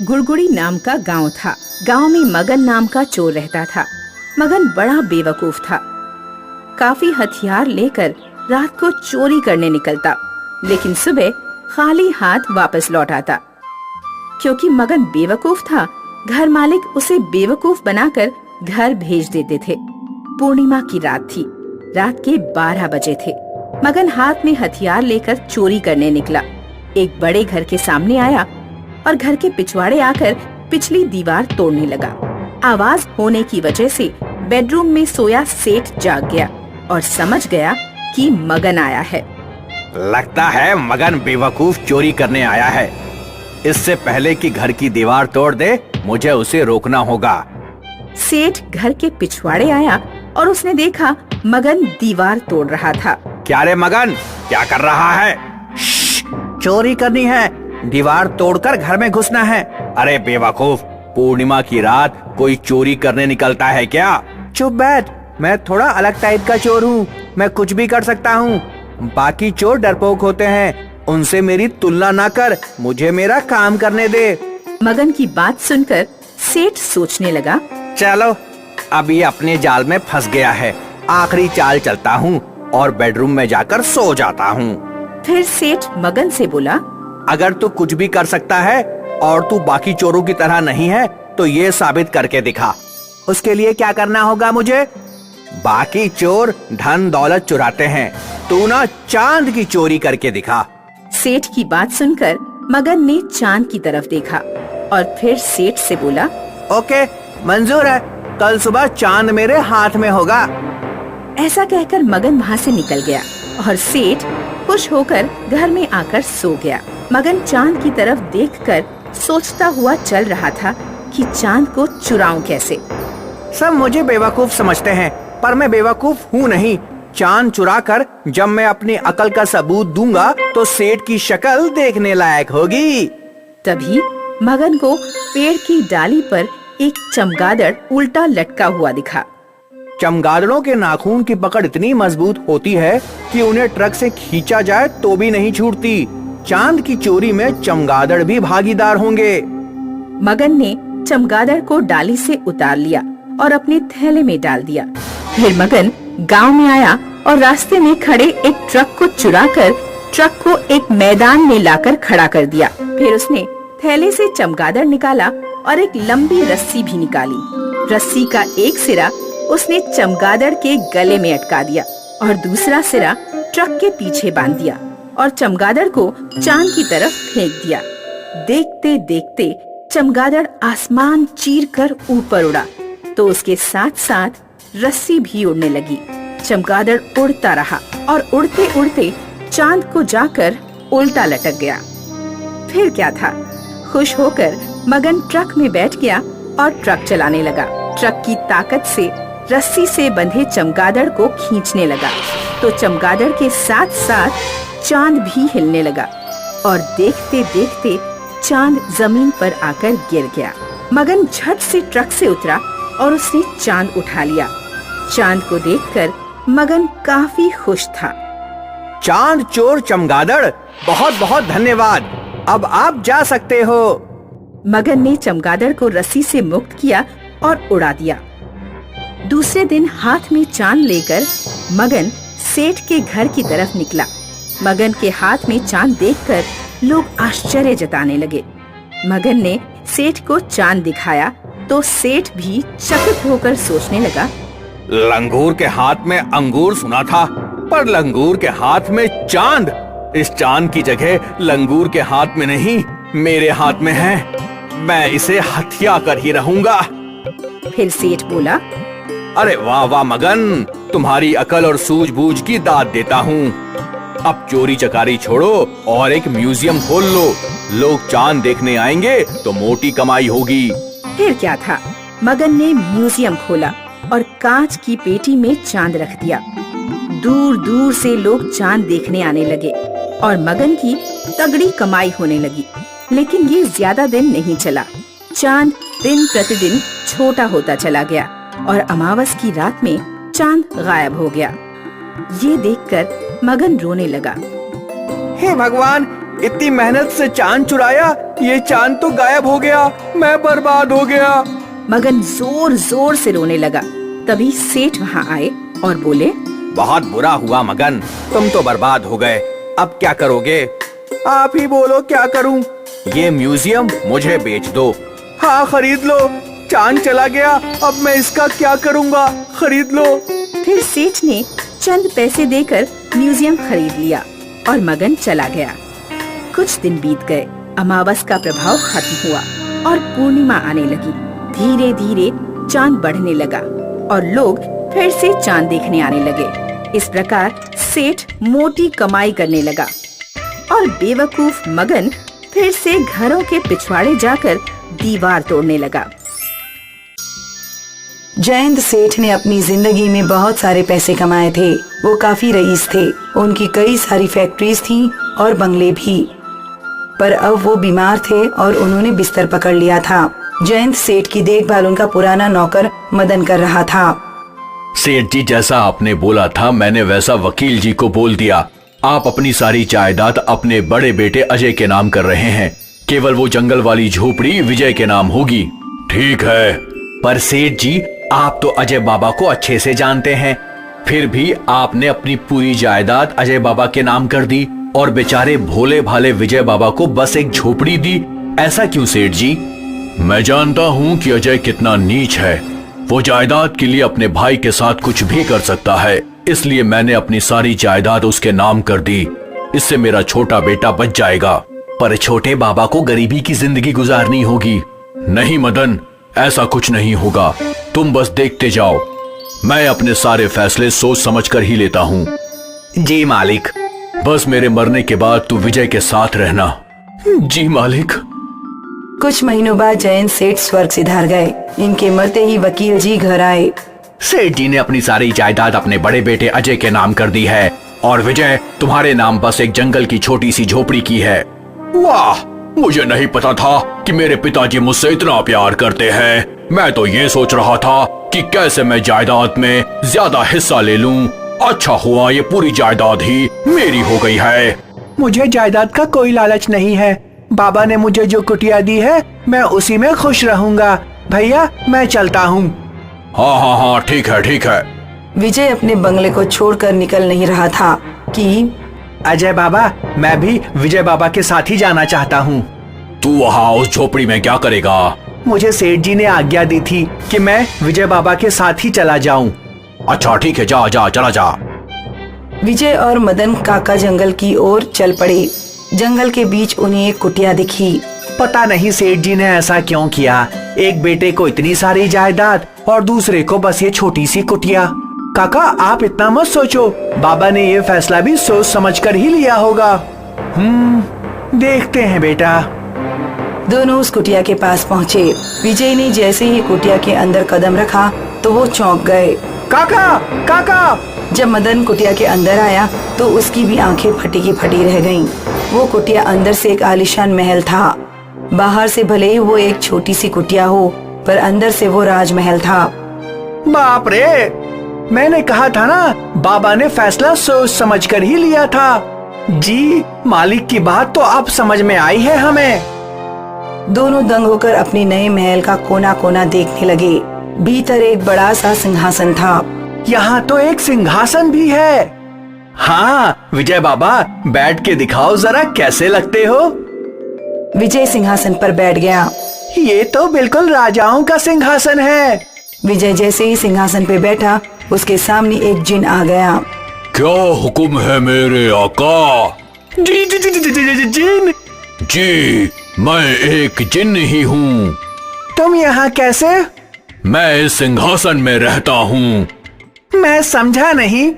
गुड़गुड़ी नाम का गांव था। गांव में मगन नाम का चोर रहता था। मगन बड़ा बेवकूफ था। काफी हथियार लेकर रात को चोरी करने निकलता, लेकिन सुबह खाली हाथ वापस लौट आता। क्योंकि मगन बेवकूफ था, घर मालिक उसे बेवकूफ बनाकर घर भेज देते थे। पूर्णिमा की रात थी। रात के 12 बजे थे। मगन हाथ में हथियार लेकर चोरी करने निकला। एक बड़े घर के सामने आया और घर के पिछवाड़े आकर पिछली दीवार तोड़ने लगा। आवाज होने की वजह से बेडरूम में सोया सेठ जाग गया और समझ गया कि मगन आया है। लगता है मगन बेवकूफ चोरी करने आया है। इससे पहले कि घर की दीवार तोड़ दे, मुझे उसे रोकना होगा। सेठ घर के पिछवाड़े आया और उसने देखा मगन दीवार तोड़ रहा था। क्या रे मगन, क्या कर रहा है? चोरी करनी है, दीवार तोड़कर घर में घुसना है। अरे बेवकूफ, पूर्णिमा की रात कोई चोरी करने निकलता है क्या? चुप बैठ, मैं थोड़ा अलग टाइप का चोर हूँ। मैं कुछ भी कर सकता हूँ। बाकी चोर डरपोक होते हैं, उनसे मेरी तुलना ना कर। मुझे मेरा काम करने दे। मगन की बात सुनकर सेठ सोचने लगा, चलो अब ये अपने जाल में फंस गया है। आखिरी चाल चलता हूँ और बेडरूम में जाकर सो जाता हूँ। फिर सेठ मगन से बोला, अगर तू कुछ भी कर सकता है और तू बाकी चोरों की तरह नहीं है, तो ये साबित करके दिखा। उसके लिए क्या करना होगा मुझे? बाकी चोर धन दौलत चुराते हैं, तू ना चांद की चोरी करके दिखा। सेठ की बात सुनकर मगन ने चांद की तरफ देखा और फिर सेठ से बोला, ओके, मंजूर है। कल सुबह चांद मेरे हाथ में होगा। ऐसा कहकर मगन वहाँ से निकल गया और सेठ खुश होकर घर में आकर सो गया। मगन चांद की तरफ देखकर सोचता हुआ चल रहा था कि चांद को चुराऊं कैसे। सब मुझे बेवकूफ समझते हैं, पर मैं बेवकूफ हूँ नहीं। चांद चुराकर जब मैं अपनी अकल का सबूत दूंगा, तो सेठ की शक्ल देखने लायक होगी। तभी मगन को पेड़ की डाली पर एक चमगादड़ उल्टा लटका हुआ दिखा। चमगादड़ों के नाखून की पकड़ इतनी मजबूत होती है कि उन्हें ट्रक से खींचा जाए तो भी नहीं छूटती। चांद की चोरी में चमगादड़ भी भागीदार होंगे। मगन ने चमगादड़ को डाली से उतार लिया और अपने थैले में डाल दिया। फिर मगन गांव में आया और रास्ते में खड़े एक ट्रक को चुराकर ट्रक को एक मैदान में लाकर खड़ा कर दिया। फिर उसने थैले से चमगादड़ निकाला और एक लंबी रस्सी भी निकाली। रस्सी का एक सिरा उसने चमगादड़ के गले में अटका दिया और दूसरा सिरा ट्रक के पीछे बांध दिया और चमगादड़ को चांद की तरफ फेंक दिया। देखते देखते चमगादड़ आसमान चीरकर ऊपर उड़ा, तो उसके साथ साथ रस्सी भी उड़ने लगी। चमगादड़ उड़ता रहा और उड़ते उड़ते चांद को जाकर उल्टा लटक गया। फिर क्या था, खुश होकर मगन ट्रक में बैठ गया और ट्रक चलाने लगा। ट्रक की ताकत से रस्सी से बंधे चमगादड़ को खींचने लगा, तो चमगादड़ के साथ साथ चांद भी हिलने लगा और देखते देखते चांद जमीन पर आकर गिर गया। मगन झट से ट्रक से उतरा और उसने चांद उठा लिया। चांद को देखकर मगन काफी खुश था। चांद चोर चमगादड़, बहुत बहुत धन्यवाद। अब आप जा सकते हो। मगन ने चमगादड़ को रस्सी से मुक्त किया और उड़ा दिया। दूसरे दिन हाथ में चांद लेकर मगन सेठ के घर की तरफ निकला। मगन के हाथ में चांद देखकर लोग आश्चर्य जताने लगे। मगन ने सेठ को चांद दिखाया तो सेठ भी चकित होकर सोचने लगा, लंगूर के हाथ में अंगूर सुना था, पर लंगूर के हाथ में चांद। इस चांद की जगह लंगूर के हाथ में नहीं, मेरे हाथ में है। मैं इसे हथिया कर ही रहूंगा। फिर सेठ बोला, अरे वाह वाह मगन, तुम्हारी अकल और सूझबूझ की दाद देता हूँ। अब चोरी चकारी छोड़ो और एक म्यूजियम खोल लो। लोग चांद देखने आएंगे तो मोटी कमाई होगी। फिर क्या था, मगन ने म्यूजियम खोला और कांच की पेटी में चांद रख दिया। दूर दूर से लोग चांद देखने आने लगे और मगन की तगड़ी कमाई होने लगी। लेकिन ये ज्यादा दिन नहीं चला। चांद दिन प्रतिदिन छोटा होता चला गया और अमावस की रात में चांद गायब हो गया। ये देखकर मगन रोने लगा। हे भगवान, इतनी मेहनत से चांद चुराया, ये चांद तो गायब हो गया, मैं बर्बाद हो गया। मगन जोर जोर से रोने लगा। तभी सेठ वहाँ आए और बोले, बहुत बुरा हुआ मगन, तुम तो बर्बाद हो गए। अब क्या करोगे? आप ही बोलो क्या करूं? ये म्यूजियम मुझे बेच दो। हाँ खरीद लो, चांद चला गया, अब मैं इसका क्या करूंगा? खरीद लो। फिर सेठ ने चंद पैसे देकर म्यूजियम खरीद लिया और मगन चला गया। कुछ दिन बीत गए, अमावस का प्रभाव खत्म हुआ और पूर्णिमा आने लगी। धीरे धीरे चांद बढ़ने लगा और लोग फिर से चांद देखने आने लगे। इस प्रकार सेठ मोटी कमाई करने लगा और बेवकूफ मगन फिर से घरों के पिछवाड़े जाकर दीवार तोड़ने लगा। जयंत सेठ ने अपनी जिंदगी में बहुत सारे पैसे कमाए थे। वो काफी रईस थे। उनकी कई सारी फैक्ट्रीज थीं और बंगले भी। पर अब वो बीमार थे और उन्होंने बिस्तर पकड़ लिया था। जयंत सेठ की देखभाल उनका पुराना नौकर मदन कर रहा था। सेठ जी, जैसा आपने बोला था मैंने वैसा वकील जी को बोल दिया। आप अपनी सारी जायदाद अपने बड़े बेटे अजय के नाम कर रहे हैं। केवल वो जंगल वाली झोपड़ी विजय के नाम होगी। ठीक है। पर सेठ जी, आप तो अजय बाबा को अच्छे से जानते हैं, फिर भी आपने अपनी पूरी जायदाद अजय बाबा के नाम कर दी और बेचारे भोले भाले विजय बाबा को बस एक झोपड़ी दी। ऐसा क्यों सेठ जी? मैं जानता हूँ कि अजय कितना नीच है। वो जायदाद के लिए अपने भाई के साथ कुछ भी कर सकता है, इसलिए मैंने अपनी सारी जायदाद उसके नाम कर दी। इससे मेरा छोटा बेटा बच जाएगा। पर छोटे बाबा को गरीबी की जिंदगी गुजारनी होगी। नहीं मदन, ऐसा कुछ नहीं होगा, तुम बस देखते जाओ। मैं अपने सारे फैसले सोच समझ कर ही लेता हूँ। जी मालिक। बस मेरे मरने के बाद तू विजय के साथ रहना। जी मालिक। कुछ महीनों बाद जयंत सेठ स्वर्ग सिधार गए। इनके मरते ही वकील जी घर आए। सेठ जी ने अपनी सारी जायदाद अपने बड़े बेटे अजय के नाम कर दी है और विजय तुम्हारे नाम बस एक जंगल की छोटी सी झोपड़ी की है। वाह, मुझे नहीं पता था कि मेरे पिताजी मुझसे इतना प्यार करते हैं। मैं तो ये सोच रहा था कि कैसे मैं जायदाद में ज्यादा हिस्सा ले लूं। अच्छा हुआ ये पूरी जायदाद ही मेरी हो गई है। मुझे जायदाद का कोई लालच नहीं है। बाबा ने मुझे जो कुटिया दी है मैं उसी में खुश रहूंगा। भैया मैं चलता हूँ। हाँ हाँ हाँ, ठीक है ठीक है। विजय अपने बंगले को छोड़कर निकल नहीं रहा था कि अजय बाबा, मैं भी विजय बाबा के साथ ही जाना चाहता हूँ। तू वहाँ उस झोपड़ी में क्या करेगा? मुझे सेठ जी ने आज्ञा दी थी कि मैं विजय बाबा के साथ ही चला जाऊँ। अच्छा ठीक है, जा जा चला जा। विजय और मदन काका जंगल की ओर चल पड़े। जंगल के बीच उन्हें एक कुटिया दिखी। पता नहीं सेठ जी ने ऐसा क्यों किया। एक बेटे को इतनी सारी जायदाद और दूसरे को बस ये छोटी सी कुटिया। काका आप इतना मत सोचो, बाबा ने ये फैसला भी सोच समझकर ही लिया होगा। देखते हैं बेटा। दोनों उस कुटिया के पास पहुँचे। विजय ने जैसे ही कुटिया के अंदर कदम रखा तो वो चौंक गए। काका काका। जब मदन कुटिया के अंदर आया तो उसकी भी आंखें फटी की फटी रह गईं। वो कुटिया अंदर से एक आलीशान महल था। बाहर से भले ही वो एक छोटी सी कुटिया हो, पर अंदर से वो राजमहल था। बाप रे, मैंने कहा था ना, बाबा ने फैसला सोच समझ कर ही लिया था। जी, मालिक की बात तो अब समझ में आई है हमें। दोनों दंग होकर अपने नए महल का कोना कोना देखने लगे। भीतर एक बड़ा सा सिंहासन था। यहाँ तो एक सिंहासन भी है। हाँ विजय बाबा, बैठ के दिखाओ जरा कैसे लगते हो। विजय सिंहासन पर बैठ गया। ये तो बिल्कुल राजाओं का सिंहासन है। विजय जैसे ही सिंहासन पे बैठा, उसके सामने एक जिन आ गया। क्या हुक्म है मेरे आका? जी जी जी जी जी जिन। जी, मैं एक जिन ही हूँ। तुम यहाँ कैसे? मैं इस सिंहासन में रहता हूँ। मैं समझा नहीं।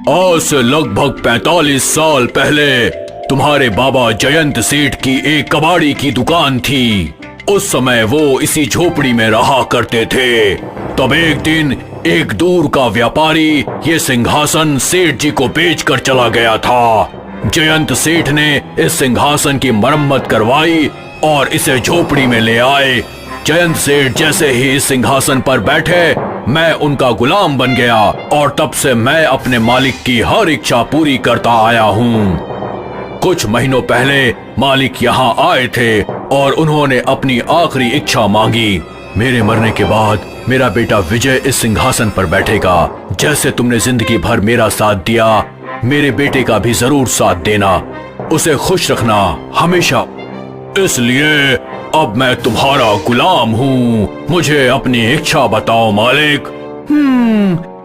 आज से लगभग 45 साल पहले तुम्हारे बाबा जयंत सेठ की एक कबाड़ी की दुकान थी। उस समय वो इसी झोपड़ी में रहा करते थे। तब एक दिन एक दूर का व्यापारी ये सिंहासन सेठ जी को बेचकर चला गया था। जयंत सेठ ने इस सिंहासन की मरम्मत करवाई और इसे झोपड़ी में ले आए। जयंत सेठ जैसे ही इस सिंहासन पर बैठे, मैं उनका गुलाम बन गया और तब से मैं अपने मालिक की हर इच्छा पूरी करता आया हूँ। कुछ महीनों पहले मालिक यहाँ आए थे और उन्होंने अपनी आखिरी इच्छा मांगी। मेरे मरने के बाद मेरा बेटा विजय इस सिंहासन पर बैठेगा। जैसे तुमने जिंदगी भर मेरा साथ दिया, मेरे बेटे का भी जरूर साथ देना। उसे खुश रखना हमेशा। इसलिए अब मैं तुम्हारा गुलाम हूँ। मुझे अपनी इच्छा बताओ मालिक।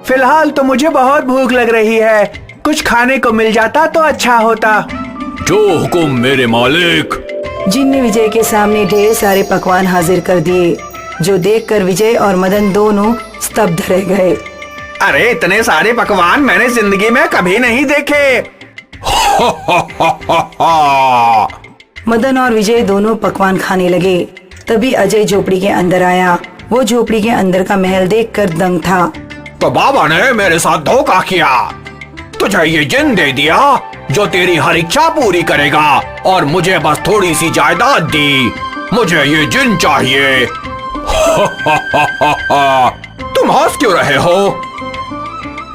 फिलहाल तो मुझे बहुत भूख लग रही है, कुछ खाने को मिल जाता तो अच्छा होता। जो हुकुम मेरे मालिक। जिन ने विजय के सामने ढेर सारे पकवान हाजिर कर दिए, जो देखकर विजय और मदन दोनों स्तब्ध रह गए। अरे इतने सारे पकवान मैंने जिंदगी में कभी नहीं देखे। मदन और विजय दोनों पकवान खाने लगे। तभी अजय झोपड़ी के अंदर आया। वो झोपड़ी के अंदर का महल देखकर दंग था। तो बाबा ने मेरे साथ धोखा किया। तुझे ये जिन दे दिया जो तेरी हर इच्छा पूरी करेगा, और मुझे बस थोड़ी सी जायदाद दी। मुझे ये जिन चाहिए। तुम हंस क्यों रहे हो?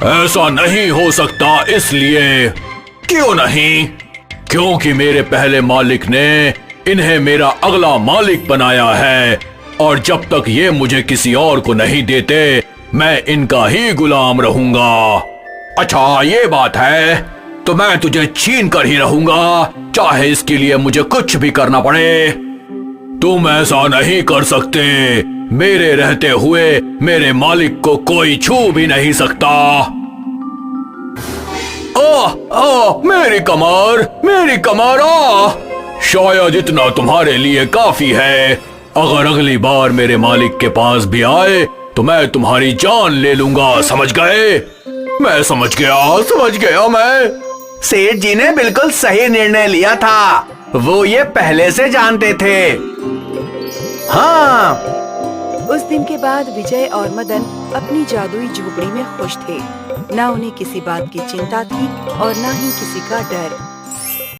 ऐसा नहीं हो सकता। इसलिए क्यों नहीं? क्योंकि मेरे पहले मालिक ने इन्हें मेरा अगला मालिक बनाया है, और जब तक ये मुझे किसी और को नहीं देते, मैं इनका ही गुलाम रहूंगा। अच्छा ये बात है, तो मैं तुझे छीन कर ही रहूंगा, चाहे इसके लिए मुझे कुछ भी करना पड़े। तुम ऐसा नहीं कर सकते। मेरे रहते हुए मेरे मालिक को कोई छू भी नहीं सकता। मेरी कमर, मेरी कमर। शायद इतना तुम्हारे लिए काफी है। अगर अगली बार मेरे मालिक के पास भी आए तो मैं तुम्हारी जान ले लूंगा। समझ गए? मैं समझ गया मैं। सेठ जी ने बिल्कुल सही निर्णय लिया था। वो ये पहले से जानते थे। हाँ। उस दिन के बाद विजय और मदन अपनी जादुई झोपड़ी में खुश थे। ना उन्हें किसी बात की चिंता थी और ना ही किसी का डर।